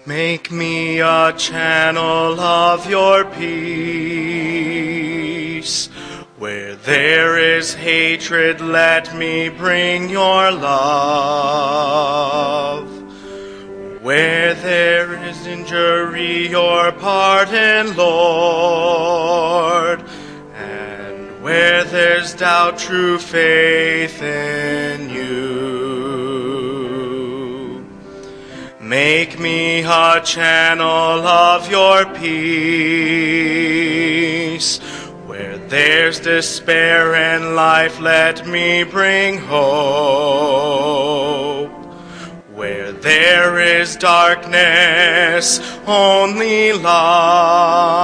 Make me a channel of your peace. Where there is hatred, let me bring your love. Where there is injury, your pardon, Lord. And where there's doubt, true faith in you. Make me a channel of your peace. Where there's despair in life, let me bring hope. Where there is darkness, only light.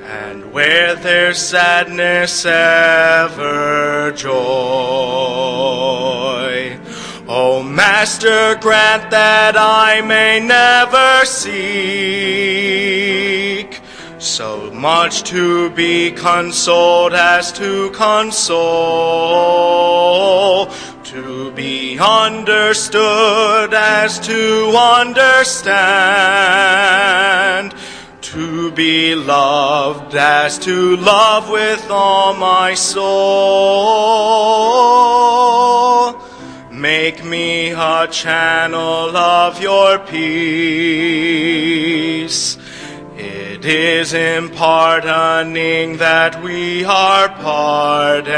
And where there's sadness, ever joy. O Master, grant that I may never seek so much to be consoled as to console, to be understood as to understand, to be loved as to love with all my soul. Make me a channel of your peace. It is in pardoning that we are pardoned,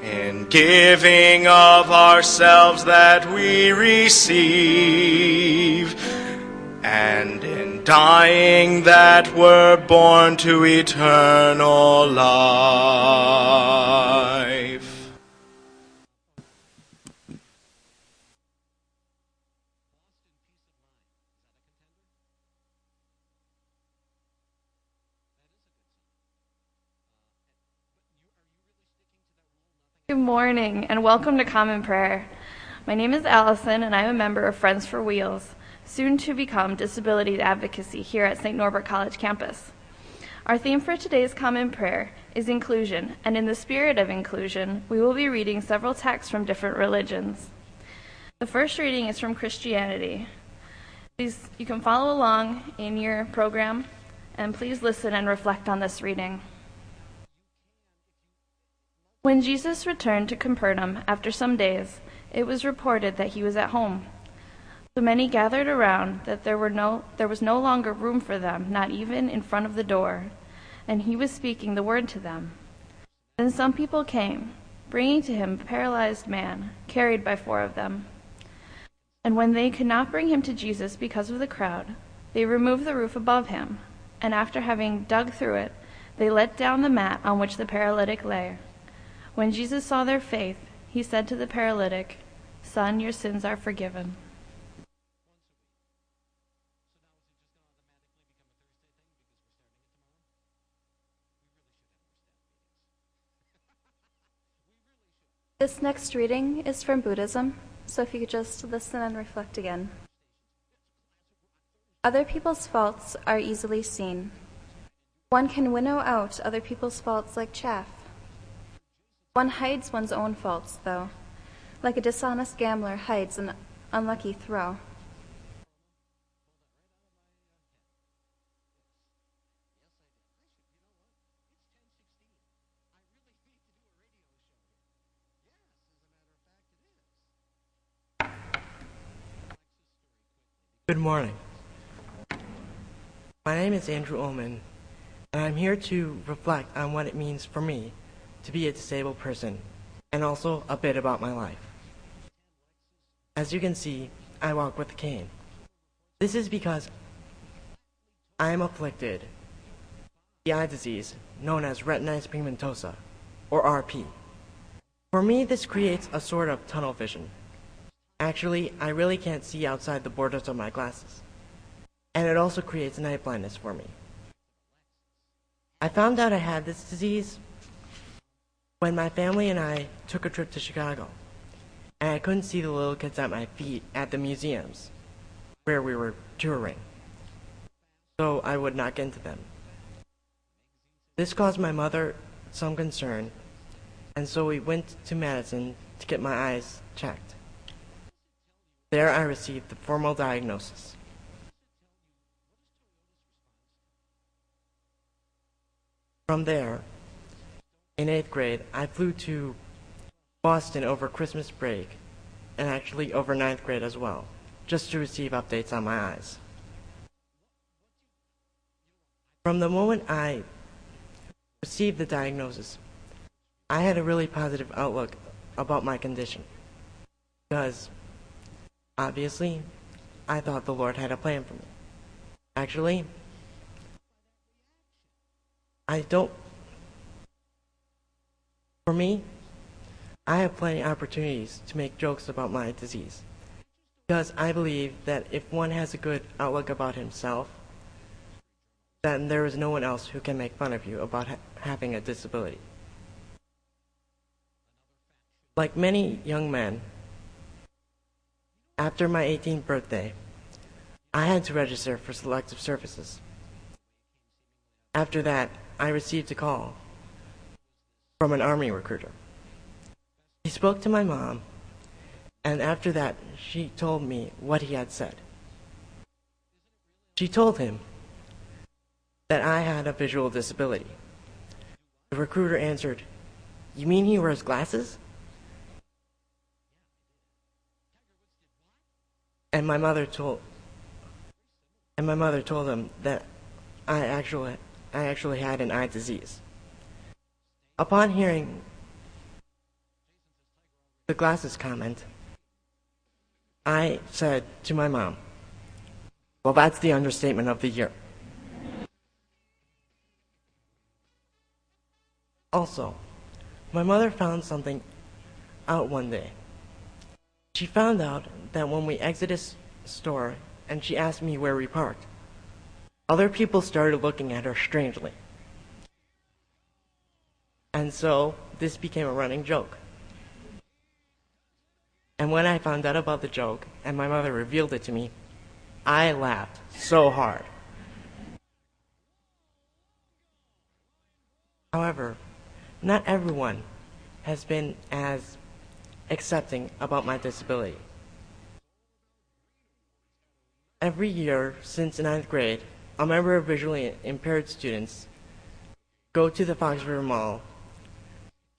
in giving of ourselves that we receive, and in dying that we're born to eternal life. Good morning and welcome to Common Prayer. My name is Allison and I'm a member of Friends for Wheels, soon to become Disability Advocacy here at St. Norbert College campus. Our theme for today's Common Prayer is inclusion, and in the spirit of inclusion, we will be reading several texts from different religions. The first reading is from Christianity. Please, you can follow along in your program, and please listen and reflect on this reading. When Jesus returned to Capernaum after some days, it was reported that he was at home. So many gathered around that there was no longer room for them, not even in front of the door, and he was speaking the word to them. Then some people came, bringing to him a paralyzed man, carried by 4 of them. And when they could not bring him to Jesus because of the crowd, they removed the roof above him, and after having dug through it, they let down the mat on which the paralytic lay. When Jesus saw their faith, he said to the paralytic, "Son, your sins are forgiven." This next reading is from Buddhism, so if you could just listen and reflect again. Other people's faults are easily seen. One can winnow out other people's faults like chaff. One hides one's own faults, though, like a dishonest gambler hides an unlucky throw. Good morning. My name is Andrew Ullman, and I'm here to reflect on what it means for me to be a disabled person, and also a bit about my life. As you can see, I walk with a cane. This is because I am afflicted with the eye disease known as retinitis pigmentosa, or RP. For me, this creates a sort of tunnel vision. Actually, I really can't see outside the borders of my glasses, and it also creates night blindness for me. I found out I had this disease when my family and I took a trip to Chicago, and I couldn't see the little kids at my feet at the museums where we were touring, so I would not get into them. This caused my mother some concern, and so we went to Madison to get my eyes checked. There I received the formal diagnosis. From there, in 8th grade, I flew to Boston over Christmas break, and actually over 9th grade as well, just to receive updates on my eyes. From the moment I received the diagnosis, I had a really positive outlook about my condition, because obviously, I thought the Lord had a plan for me. Actually, for me, I have plenty of opportunities to make jokes about my disease, because I believe that if one has a good outlook about himself, then there is no one else who can make fun of you about having a disability. Like many young men, after my 18th birthday, I had to register for selective services. After that, I received a call from an Army recruiter. He spoke to my mom, and after that, she told me what he had said. She told him that I had a visual disability. The recruiter answered, "You mean he wears glasses?" And my mother told him that I actually had an eye disease. Upon hearing the glasses comment, I said to my mom, "Well, that's the understatement of the year." Also, my mother found something out one day. She found out that when we exited a store and she asked me where we parked, other people started looking at her strangely. And so this became a running joke. And when I found out about the joke and my mother revealed it to me, I laughed so hard. However, not everyone has been as accepting about my disability. Every year since 9th grade, a member of visually impaired students go to the Fox River Mall to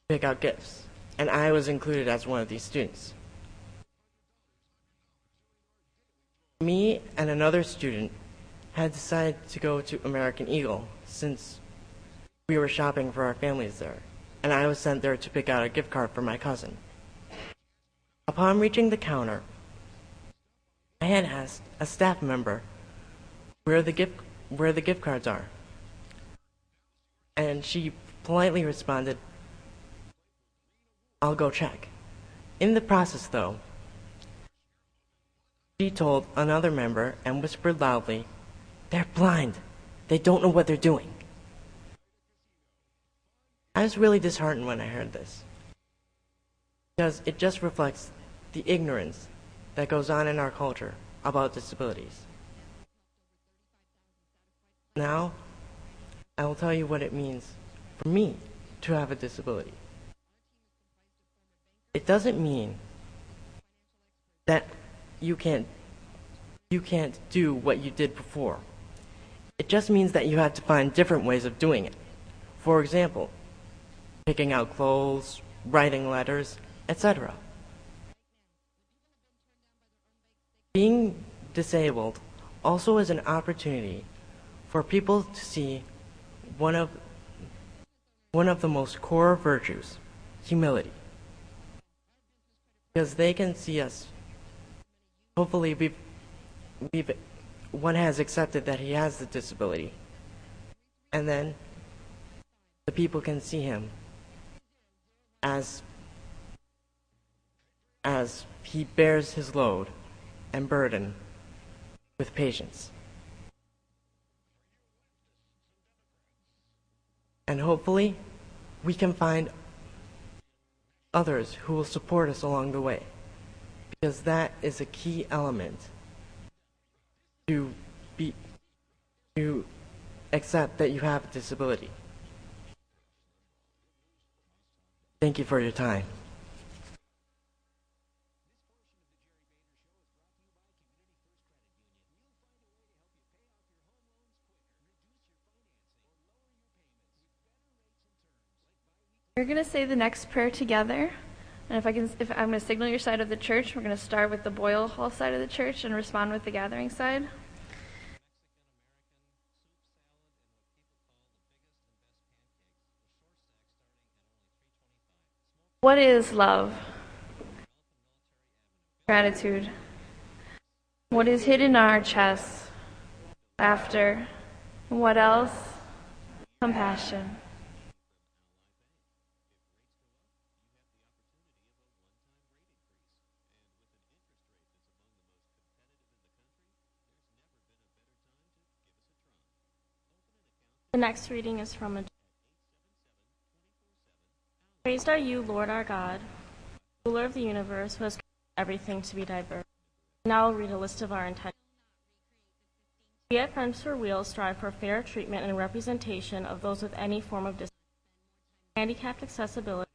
pick out gifts, and I was included as one of these students. Me and another student had decided to go to American Eagle since we were shopping for our families there, and I was sent there to pick out a gift card for my cousin. Upon reaching the counter, I had asked a staff member where the gift cards are, and she politely responded, "I'll go check." In the process, though, she told another member and whispered loudly, "They're blind. They don't know what they're doing." I was really disheartened when I heard this, because it just reflects the ignorance that goes on in our culture about disabilities. Now, I will tell you what it means for me to have a disability. It doesn't mean that you can't do what you did before. It just means that you have to find different ways of doing it. For example, picking out clothes, writing letters, etc. Being disabled also is an opportunity for people to see one of the most core virtues, humility. Because they can see us. Hopefully one has accepted that he has the disability. And then the people can see him as he bears his load and burden with patience. And hopefully, we can find others who will support us along the way, because that is a key element to accept that you have a disability. Thank you for your time. We're going to say the next prayer together. And if I'm going to signal your side of the church, we're going to start with the Boyle Hall side of the church and respond with the gathering side. What is love? Gratitude. What is hidden in our chests? Laughter. And what else? Compassion. The next reading is from Praised are you, Lord our God, ruler of the universe, who has created everything to be diverse. Now I'll read a list of our intentions. We at Friends for Wheels strive for fair treatment and representation of those with any form of disability, handicapped accessibility,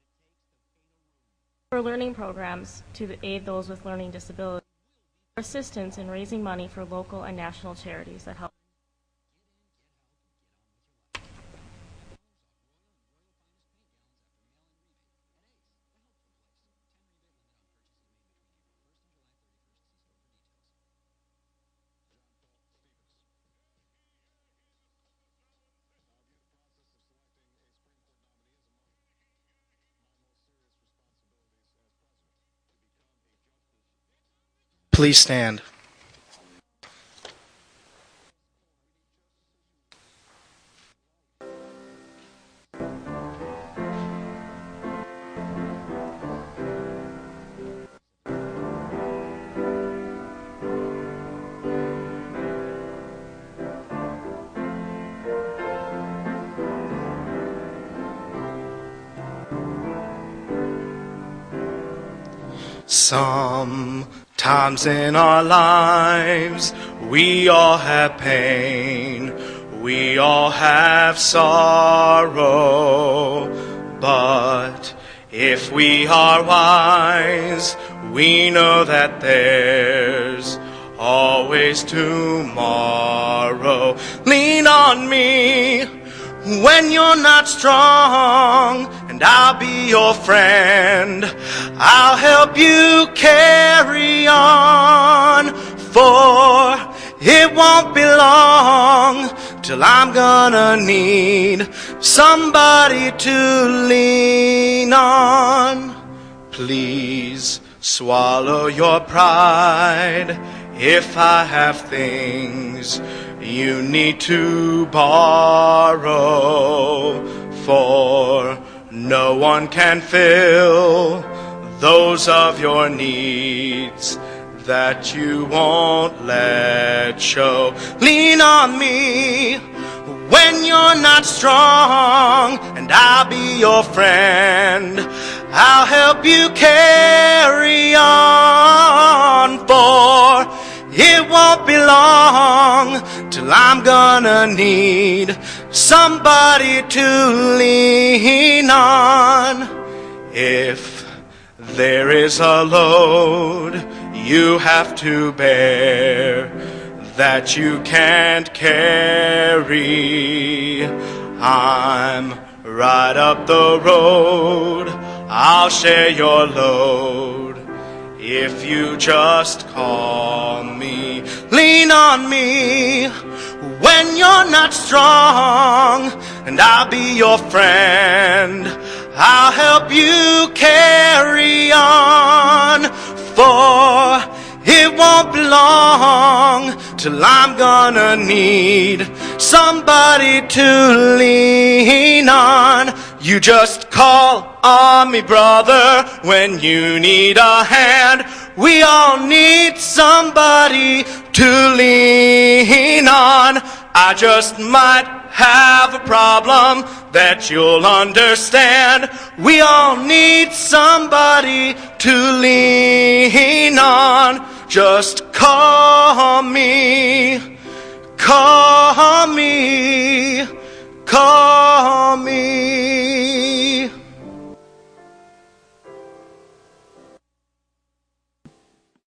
for learning programs to aid those with learning disabilities, for assistance in raising money for local and national charities that help. Please stand. Sometimes in our lives we all have pain, we all have sorrow, but if we are wise, we know that there's always tomorrow. Lean on me when you're not strong, and I'll be your friend. I'll help you carry on, for it won't be long till I'm gonna need somebody to lean on. Please swallow your pride if I have things you need to borrow, for no one can fill those of your needs that you won't let show. Lean on me when you're not strong, and I'll be your friend. I'll help you carry on, for it won't be long till I'm gonna need somebody to lean on. If there is a load you have to bear that you can't carry, I'm right up the road. I'll share your load if you just call me. Lean on me when you're not strong, and I'll be your friend. I'll help you carry on, for it won't be long till I'm gonna need somebody to lean on. You just call on me, brother, when you need a hand. We all need somebody to lean on. I just might have a problem that you'll understand. We all need somebody to lean on. Just call me, call me, call me.